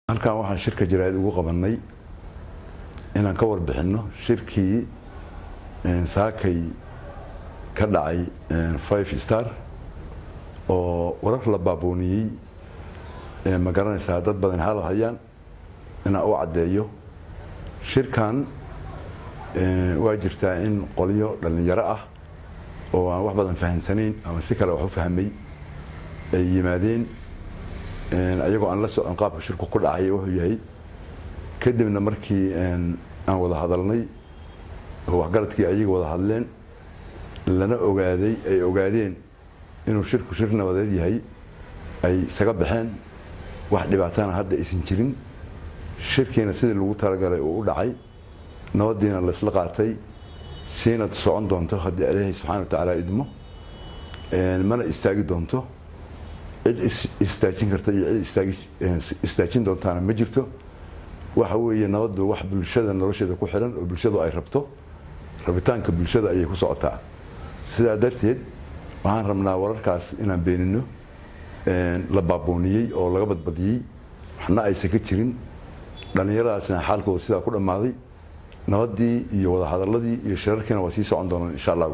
halkan waxaan shirka jaraa'id ugu qabanay inaan ka warbixino shirkii saakay ka dhacay 5 star oo warar la baabooniyay ma garanaysaa dad badan hal hayaan inaan u cadeeyo shirkan waa jirtaa in qoliyo dhalinyaro ah oo aan wax badan fahansanayn ama si kale wax u fahmay ay yimaadeen ayagoo aan la socon qaabka shirku ku dhacay oo yahay kadibna markii aan wada hadalnay waxgaradkii ayaga wada hadleen lana ogaaday ay ogaadeen inuu shirku shir nabadeed yahay ay isaga baxeen wax dhibaatana hadda aysan jirin shirkiina sidii lagu talagalay oo u dhacay nabadiina la isla qaatay siina socon doonto haddii Ilaahay subxaanahu wa ta'aala idmo mana istaagi doonto cid istaajin karta iyo cid istaajin doontaana ma jirto waxa weeye nabadu wax bulshada nolosheeda ku xiran oo bulshadu ay rabto rabitaanka bulshada ayay ku socotaa sidaa darteed waxaan rabnaa wararkaas inaan beenino la baabooniyay oo laga badbadiyay waxna aysan ka jirin dhalinyaradaasna xaalkooda sidaa ku dhamaaday nabadii iyo wada hadaladii iyo shirarkiina waa sii socon doonaan insha Allah